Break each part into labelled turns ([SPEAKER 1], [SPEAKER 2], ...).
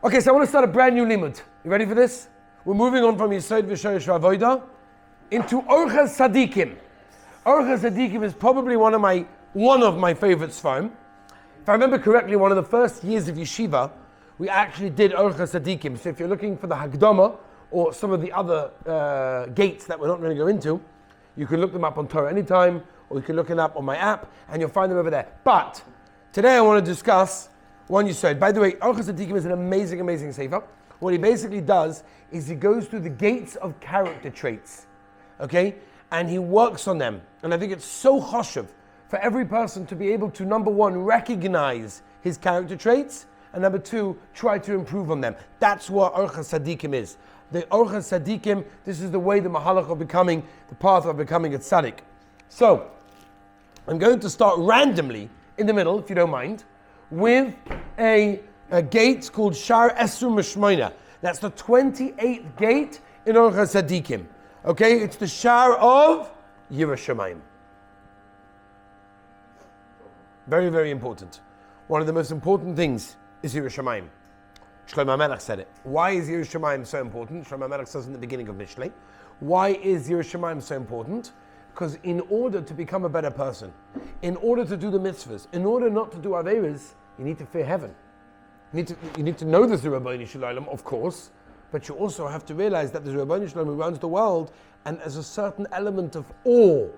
[SPEAKER 1] Okay, so I want to start a brand new limud. You ready for this? We're moving on from Yesod V'Shorish V'Avoda into Orchos Tzaddikim. Orchos Tzaddikim is probably one of my favorite sfarim. If I remember correctly, one of the first years of yeshiva, we actually did Orchos Tzaddikim. So if you're looking for the Hagdama or some of the other gates that we're not going to go into, you can look them up on Torah Anytime, or you can look them up on my app, and you'll find them over there. But today I want to discuss one you said. By the way, Orchos Tzaddikim is an amazing, amazing sefer. What he basically does is he goes through the gates of character traits, okay? And he works on them. And I think it's so choshev for every person to be able to, number one, recognize his character traits, and number two, try to improve on them. That's what Orchos Tzaddikim is. The Orchos Tzaddikim, this is the way, the mahalach of becoming, the path of becoming a tzaddik. So, I'm going to start randomly in the middle, if you don't mind, with a gate called Shar Esru Mishmoina. That's the 28th gate in Orchos Tzaddikim. Okay, it's the Shar of Yiras Shomayim. Very, very important. One of the most important things is Yiras Shomayim. Shlomo Melech said it. Why is Yiras Shomayim so important? Shlomo Melech says in the beginning of Mishlei. Why is Yiras Shomayim so important? Because in order to become a better person, in order to do the mitzvahs, in order not to do averas, you need to fear heaven. You need to know there's a Rabbeinu Shalom, of course, but you also have to realize that there's a Rabbeinu Shalom who runs the world, and there's a certain element of awe.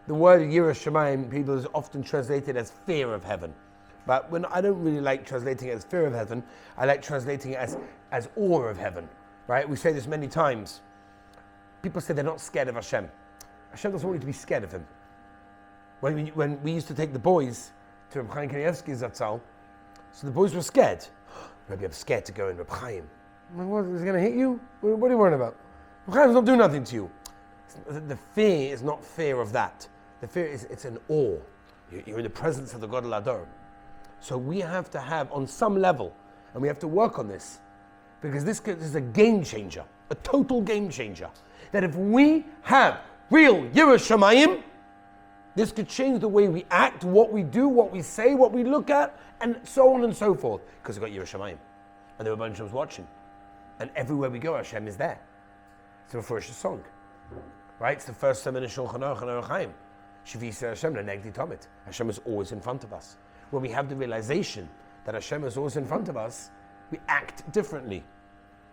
[SPEAKER 1] The word Yiras Shomayim, people, is often translated as fear of heaven. But I don't really like translating it as fear of heaven, I like translating it as awe of heaven. Right? We say this many times. People say they're not scared of Hashem. Hashem doesn't want you to be scared of him. When we used to take the boys to Reb Chaim Kanievsky's Zatzal, so the boys were scared. Maybe I'm scared to go in Reb Chaim. What, is he going to hit you? What are you worrying about? Reb Chaim's not doing nothing to you. The fear is not fear of that. The fear is, it's an awe. You're in the presence of the God Ador. So we have to have, on some level, and we have to work on this, because this is a game changer, a total game changer. That if we have real Yiras Shomayim, this could change the way we act, what we do, what we say, what we look at, and so on and so forth. Because we've got Yiras Shomayim. And the Rebbeinu Shem's watching. And everywhere we go, Hashem is there. It's the first song. Right? It's the first sermon in Shulchan Aruch and Orach Chaim. Shivisa Hashem lenegdi tomit. Hashem is always in front of us. When we have the realization that Hashem is always in front of us, we act differently.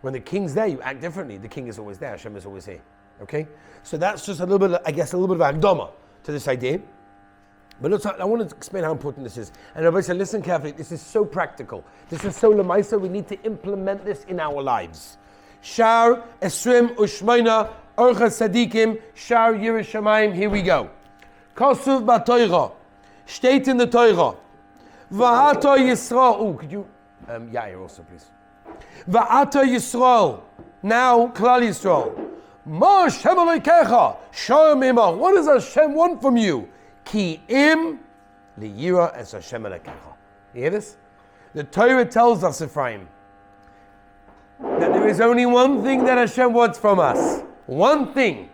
[SPEAKER 1] When the king's there, you act differently. The king is always there. Hashem is always here. Okay? So that's just a little bit of agdama to this idea. But I want to explain how important this is. And everybody said, listen carefully, this is so practical. This is so lemaisa, we need to implement this in our lives. Shar Esrim Ushmaina Orchos Tzaddikim Shar Yiras Shomayim. Here we go. Kasuv ba'Torah. Steht in the Torah. Va'ata Yisrael. Could you, Yair also please. Va'ata Yisrael. Now, Klal Yisrael. Ma Hashem Elokecha, Shalom Imach. What does Hashem want from you? Ki im liyira es Hashem Elokecha. You hear this? The Torah tells us, Ephraim, that there is only one thing that Hashem wants from us. One thing.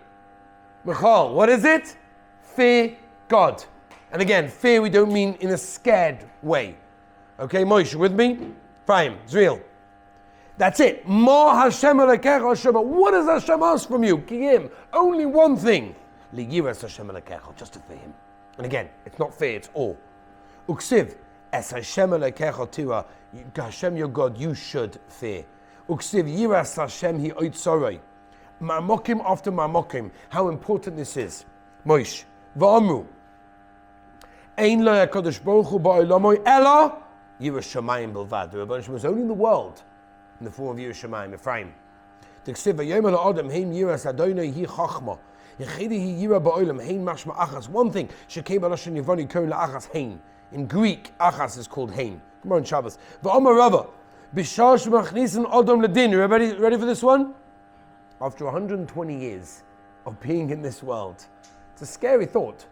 [SPEAKER 1] Michal, what is it? Fear God. And again, fear we don't mean in a scared way. Okay, Moshe, with me? Ephraim, it's real. That's it. Ma Hashem Elokecha Hashem. What does Hashem ask from you? Kiyim. Only one thing. Liyiras Hashem Elokecha. Just to fear Him. And again, it's not fear, it's awe. Uksiv. Es Hashem Elokecha tira. Hashem your God, you should fear. Uksiv. Yiras Hashem hi oitzoroi. Marmokim after marmokim. How important this is. Moish. Va'amru. Ein lo HaKadosh Baruch Hu ba'olamoi ela Yiras Shomayim bilvad. The Rebbeinu Shalom was only in the world in the form of Yiras Shomayim, Ephraim. One thing, in Greek, achas is called hein. Come on, Shabbos. Ready for this one? After 120 years of being in this world, it's a scary thought,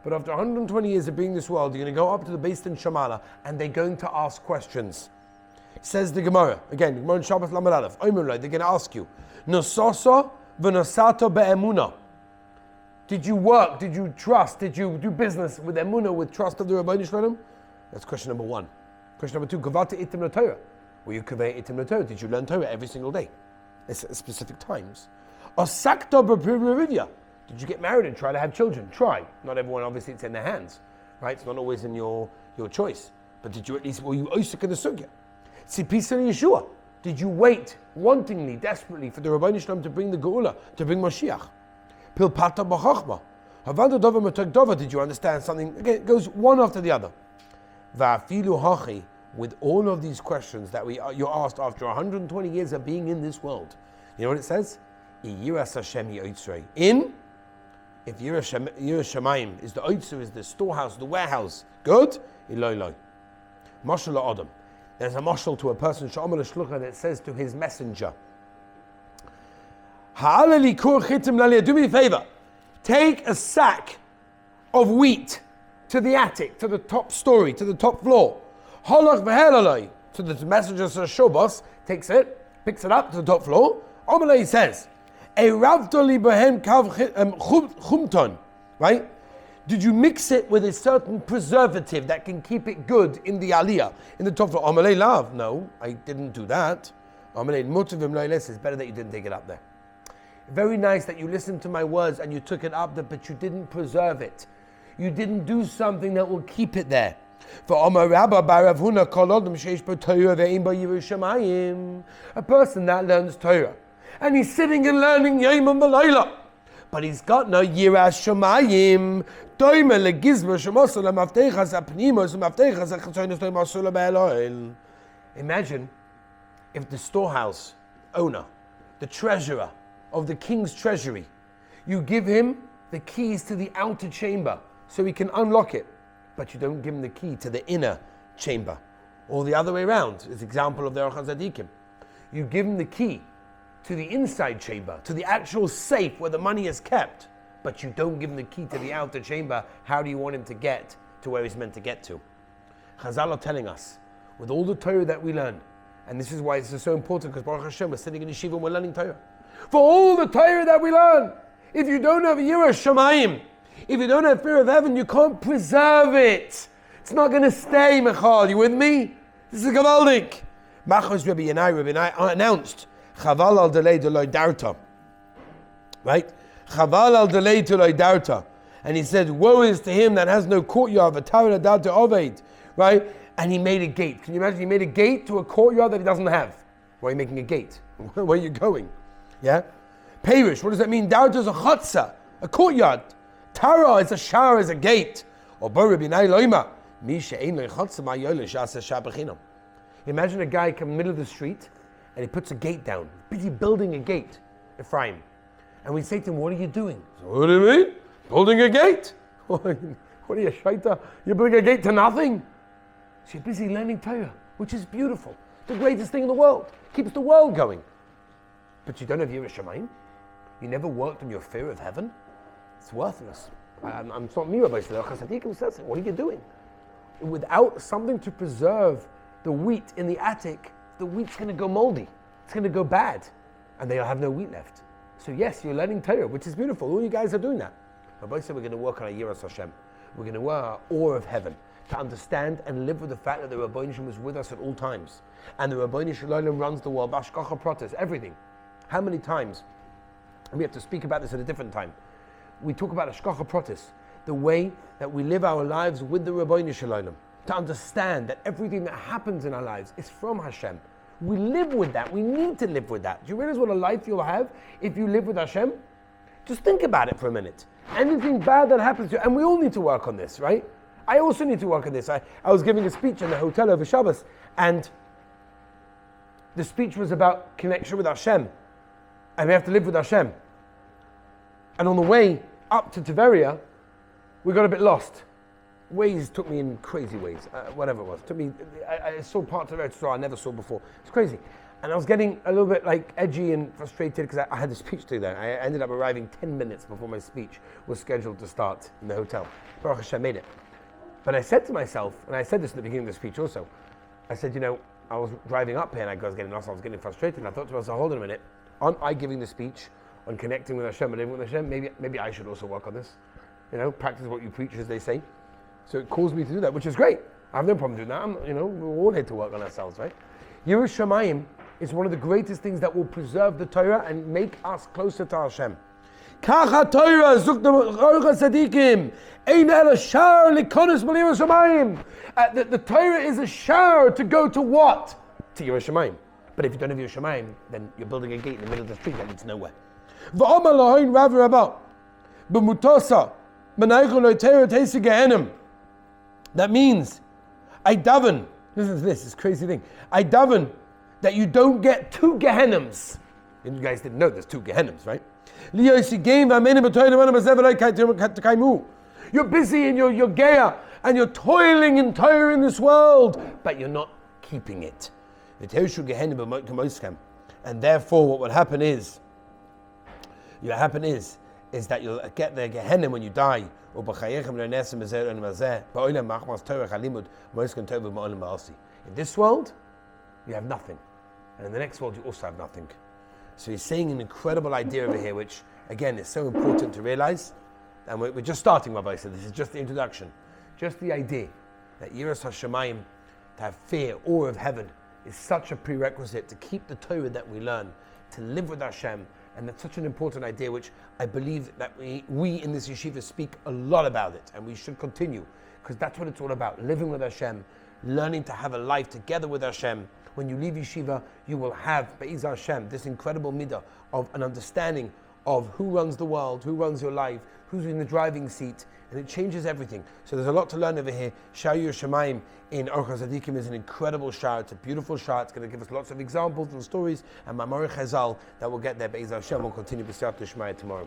[SPEAKER 1] but after 120 years of being in this world, you're going to go up to the Beis Din Shamala, and they're going to ask questions. Says the Gemara, again, Gemara in Shabbos Lamed Aleph, they're going to ask you, Nosasa v'nosato be'emuna. Did you work, did you trust, did you do business with emuna, with trust of the Rebbeinu Shalom? That's question number one. Question number two, Gavata itim l'Torah. Were you converted to the Torah? Did you learn Torah every single day? At specific times. Osakta b'pirivya. Did you get married and try to have children? Try. Not everyone, obviously, it's in their hands, right? It's not always in your choice. But did you at least, were you osik in the sugya? Tzipisa Yeshua. Did you wait wantingly, desperately for the Rabbeinu Shalom to bring the Geula, to bring Mashiach? Pilpata b'chachma. Havanda dova matak dova. Did you understand something? Again, it goes one after the other. Va'afilu hachi. With all of these questions that you're asked after 120 years of being in this world. You know what it says? Yiras Hashem yitzrei. If Yiras Shomayim is the oitzer, is the storehouse, the warehouse, good? Iloi. Mashal Adam. There's a mashal to a person, Sha'amal Shlucha, that says to his messenger, Ha'alali kur chitim lalia, do me a favor. Take a sack of wheat to the attic, to the top story, to the top floor. Holach v'helaloi. So the messenger says, Shobos, takes it, picks it up to the top floor. Amalei says, a ravdoli behem kav chumton, right? Did you mix it with a certain preservative that can keep it good in the aliyah, in the top floor? Amalei lav. No, I didn't do that. Amalei mutavim loiles. It's better that you didn't take it up there. Very nice that you listened to my words and you took it up there, but you didn't preserve it. You didn't do something that will keep it there. For a person that learns Torah and he's sitting and learning Yom V'Layla, but he's got no Yiras Shomayim. Imagine if the storehouse owner, the treasurer of the king's treasury, you give him the keys to the outer chamber so he can unlock it, but you don't give him the key to the inner chamber. Or the other way around, it's an example of the Orchos Tzaddikim. You give him the key to the inside chamber, to the actual safe where the money is kept, but you don't give him the key to the outer chamber. How do you want him to get to where he's meant to get to? Chazal are telling us, with all the Torah that we learn, and this is why this is so important, because Baruch Hashem, we're sitting in yeshiva and we're learning Torah. For all the Torah that we learn, if you don't have Yiras Shomayim, if you don't have fear of heaven, you can't preserve it. It's not going to stay, Michal. You with me? This is Gavaldik. Machos Rabbi Yanai announced, Chaval al delay to loy darta. Right? Chaval al delay to loy darta. And he said, woe is to him that has no courtyard, v'tavla darta oved. Right? And he made a gate. Can you imagine? He made a gate to a courtyard that he doesn't have. Why are you making a gate? Where are you going? Yeah? Perish, what does that mean? Darta is a chatzah, a courtyard. Tara is a shower, is a gate. Imagine a guy come in the middle of the street and he puts a gate down. Busy building a gate, Ephraim. And we say to him, what are you doing? So, what do you mean? Building a gate? What are you, shaita? You're building a gate to nothing? So you're busy learning Torah, which is beautiful. The greatest thing in the world. Keeps the world going. But you don't have Yiras Shomayim? You never worked on your fear of heaven? It's worthless. It's not me, Rabbi Tzaddikim says it. What are you doing? Without something to preserve the wheat in the attic, the wheat's going to go moldy. It's going to go bad. And they'll have no wheat left. So yes, you're learning Torah, which is beautiful. All you guys are doing that. Rabbi said we're going to work on our Yiras Hashem. We're going to work our awe of heaven. To understand and live with the fact that the Rabbeinu Shalom was with us at all times. And the Rabbeinu Shalom runs the world. Bashkacha Pratis, everything. How many times? And we have to speak about this at a different time. We talk about Ashkacha Pratis, the way that we live our lives with the Rabbeinu Shalom, to understand that everything that happens in our lives is from Hashem. We live with that. We need to live with that. Do you realize what a life you'll have if you live with Hashem? Just think about it for a minute. Anything bad that happens to you, and we all need to work on this, right? I also need to work on this. I was giving a speech in the hotel over Shabbos, and the speech was about connection with Hashem, and we have to live with Hashem. And on the way up to Tiberia, we got a bit lost. Waze took me in crazy ways, whatever it was. I saw parts of the restaurant I never saw before. It's crazy. And I was getting a little bit edgy and frustrated because I had a speech to do there. I ended up arriving 10 minutes before my speech was scheduled to start in the hotel. Baruch Hashem made it. But I said to myself, and I said this at the beginning of the speech also, I said, I was driving up here and I was getting lost, I was getting frustrated, and I thought to myself, hold on a minute, aren't I giving the speech on connecting with Hashem and living with Hashem? Maybe I should also work on this. Practice what you preach, as they say. So it caused me to do that, which is great. I have no problem doing that. We're all here to work on ourselves, right? Yiras Shomayim is one of the greatest things that will preserve the Torah and make us closer to Hashem. Kacha Torah zuk the Orchos Tzaddikim ein ela shar likonos b'Yiras Shomayim. The Torah is a shar to go to what? To Yiras Shomayim. But if you don't have Yiras Shomayim, then you're building a gate in the middle of the street that leads nowhere. V'omar lahoin rav rabba b'mutosa b'naychu lo Torah teisi gehenim. That means I daven. Listen to this. This crazy thing. I daven that you don't get two Gehennims. You guys didn't know there's two Gehennims, right? You're busy and you're geya and you're toiling in Torah in this world, but you're not keeping it. And therefore, what would happen is that you'll get the Gehenna when you die. In this world, you have nothing. And in the next world, you also have nothing. So he's saying an incredible idea over here, which, again, is so important to realize. And we're just starting, Rabbi said. This is just the introduction. Just the idea that Yiras HaShomayim, to have fear, awe of heaven, is such a prerequisite to keep the Torah that we learn, to live with Hashem. And that's such an important idea, which I believe that we in this yeshiva speak a lot about it. And we should continue, because that's what it's all about. Living with Hashem, learning to have a life together with Hashem. When you leave yeshiva, you will have, Be'ez Hashem, this incredible midah of an understanding of who runs the world, who runs your life, who's in the driving seat, and it changes everything. So there's a lot to learn over here. Shar Yiras Shomayim in Orchos Tzaddikim is an incredible shar. It's a beautiful shar. It's going to give us lots of examples and stories, and Mamori Chazal that will get there. Be'ez Hashem will continue B'siyat Shmaya tomorrow.